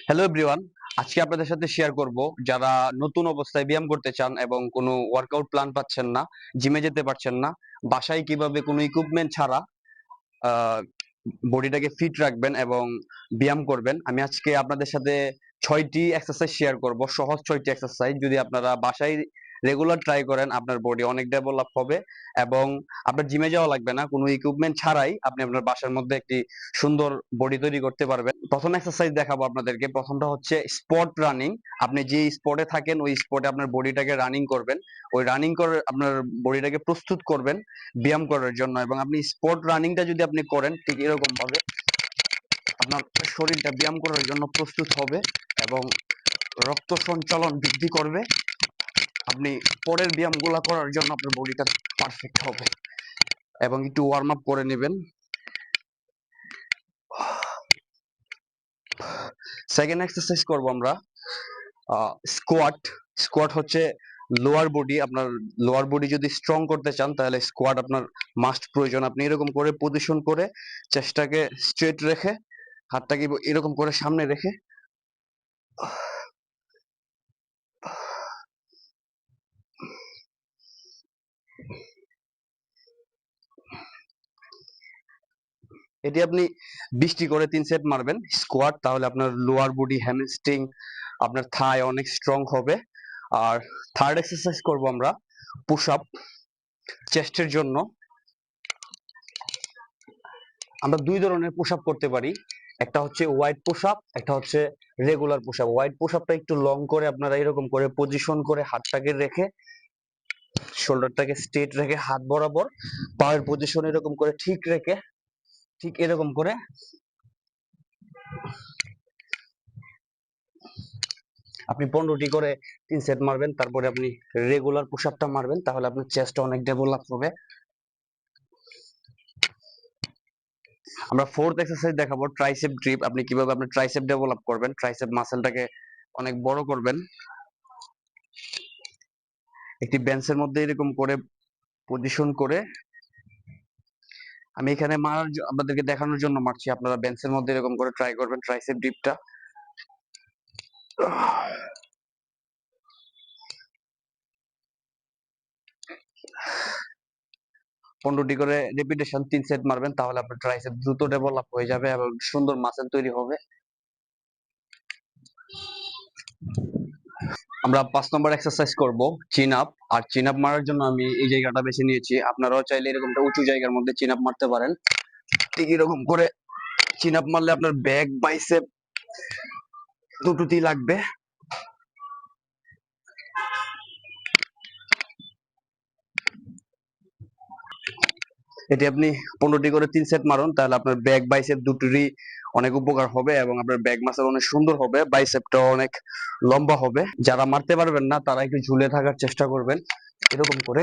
Hello everyone, আজকে আপনাদের সাথে শেয়ার করব যারা নতুন অবস্থায় ব্যায়াম করতে চান এবং কোনো ওয়ার্কআউট প্ল্যান পাচ্ছেন না, জিমে যেতে পারছেন না, বাসায় কিভাবে কোনো ইকুইপমেন্ট ছাড়া বডিটাকে ফিট রাখবেন এবং ব্যায়াম করবেন। আমি আজকে আপনাদের সাথে 6টি এক্সারসাইজ শেয়ার করব, সহজ 6টি এক্সারসাইজ। যদি আপনারা বাসায় রেগুলার ট্রাই করেন আপনার বডি অনেক ডেভেলপ হবে এবং আপনার জিমে যাওয়া লাগবে না, কোনো ইকুইপমেন্ট ছাড়াই আপনি আপনার বাসার মধ্যে একটি সুন্দর বডি তৈরি করতে পারবেন। প্রথম এক্সারসাইজ দেখাবো আপনাদেরকে। প্রথমটা হচ্ছে স্পট রানিং। আপনি যে স্পটে থাকেন ওই স্পটে আপনার বডিটাকে রানিং করবেন। ওই রানিং করে আপনার বডিটাকে প্রস্তুত করবেন ব্যায়াম করার জন্য। এবং আপনি স্পট রানিংটা যদি আপনি করেন ঠিক এরকম ভাবে আপনার শরীরটা ব্যায়াম করার জন্য প্রস্তুত হবে এবং রক্ত সঞ্চালন বৃদ্ধি করবে। আপনি পরের ব্যায়ামগুলো করার জন্য আপনার বডিটা পারফেক্ট হবে। এবং একটু ওয়ার্ম আপ করে নেবেন। সেকেন্ড এক্সারসাইজ করব আমরা স্কোয়াট। স্কোয়াট হচ্ছে লোয়ার বডি। আপনার লোয়ার বডি যদি স্ট্রং করতে চান তাহলে স্কোয়াট আপনার মাস্ট প্রয়োজন। আপনি এরকম করে পজিশন করে চেস্টটাকে স্ট্রেট রেখে হাতটাকে এরকম করে সামনে রেখে এটি আপনি 20টি করে 3 সেট মারবেন স্কোয়াট। তাহলে আপনার লোয়ার বডি, হ্যামস্ট্রিং, আপনার থাই অনেক স্ট্রং হবে। আর থার্ড এক্সারসাইজ করব আমরা পুশ আপ চেস্টের জন্য। আমরা দুই ধরনের পুশ আপ করতে পারি, একটা হচ্ছে ওয়াইড পুশ আপ, একটা হচ্ছে regular push up. Wide push আপটা একটু লং করে আপনারা এরকম করে পজিশন করে হাতটাকে রেখে শোল্ডারটাকে স্ট্রেট রেখে হাত বরাবর পায়ের পজিশন এরকম করে ঠিক রেখে ঠিক এরকম করে আপনি 15টি করে 3 সেট মারবেন। তারপরে আপনি রেগুলার পুশ আপটা মারবেন, তাহলে আপনার চেস্ট অনেক ডেভেলপ হবে। আমরা ফোর্থ এক্সারসাইজ দেখাবো ট্রাইসেপ গ্রিপ। আপনি কিভাবে আপনার ট্রাইসেপ ডেভেলপ করবেন, ট্রাইসেপ মাসেলটাকে অনেক বড় করবেন। একটি বেঞ্চের মধ্যে এরকম করে পজিশন করে আমি এখানে আপনাদেরকে দেখানোর জন্য মারছি, আপনারা বেঞ্চের মধ্যে এরকম করে ট্রাই করবেন ট্রাইসেপ ডিপটা। 15টি করে রেপিটেশন 3 সেট মারবেন, তাহলে আপনার ট্রাইসেপ দ্রুত ডেভেলপ হয়ে যাবে এবং সুন্দর মাসেল তৈরি হবে। আমরা 5 নম্বর এক্সারসাইজ করব চিন আপ। আর চিন আপ মারার জন্য আমি এই জায়গাটা বেছে নিয়েছি। আপনারাও চাইলে এরকমটা উঁচু জায়গার মধ্যে চিন আপ মারতে পারেন। ঠিক এরকম করে চিন আপ মারলে আপনার ব্যাক বাইসেপ দুটোতেই লাগবে। এটি আপনি 15টি করে 3 সেট মারুন, তাহলে আপনার ব্যাক বাইসেপ দুটোরই অনেক উপকার হবে এবং আপনার ব্যাক মাসল অনেক সুন্দর হবে, বাইসেপটা অনেক লম্বা হবে। যারা মারতে পারবেন না তারা একটু ঝুলে থাকার চেষ্টা করবেন এরকম করে।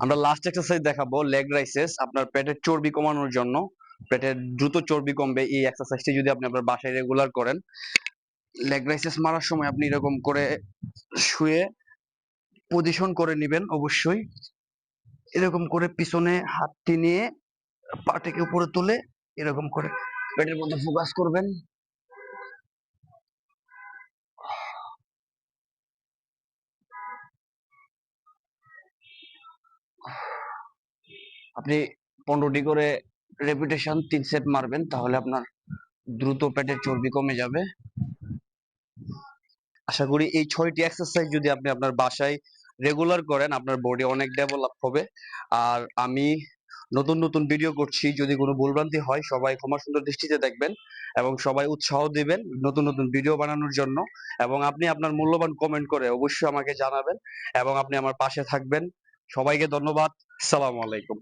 আমরা লাস্ট এক্সারসাইজ দেখাবো লেগ রাইসেস। আপনার পেটের চর্বি কমানোর জন্য, পেটের দ্রুত চর্বি কমবে এই এক্সারসাইজটি যদি আপনি আপনার বাসায় রেগুলার করেন। লেগ রাইসেস মারার সময় আপনি এরকম করে শুয়ে পজিশন করে নেবেন। অবশ্যই এরকম করে পিছনে হাতটি নিয়ে পাটাকে উপরে তুলে এরকম করে পেটের মধ্যে ফোকাস করবেন। আপনি 15টি করে রেপিটেশন 3 সেট মারবেন, তাহলে আপনার দ্রুত পেটের চর্বি কমে যাবে। আশা করি এই 6টি এক্সারসাইজ যদি আপনি আপনার বাসায় রেগুলার করেন আপনার বডি অনেক ডেভেলপ হবে। আর আমি নতুন নতুন ভিডিও করছি, যদি কোনো ভুলভ্রান্তি হয় সবাই ক্ষমা সুন্দর দৃষ্টিতে দেখবেন এবং সবাই উৎসাহ দিবেন নতুন নতুন ভিডিও বানানোর জন্য। এবং আপনি আপনার মূল্যবান কমেন্ট করে অবশ্যই আমাকে জানাবেন এবং আপনি আমার পাশে থাকবেন। সবাইকে ধন্যবাদ। আসসালামু আলাইকুম।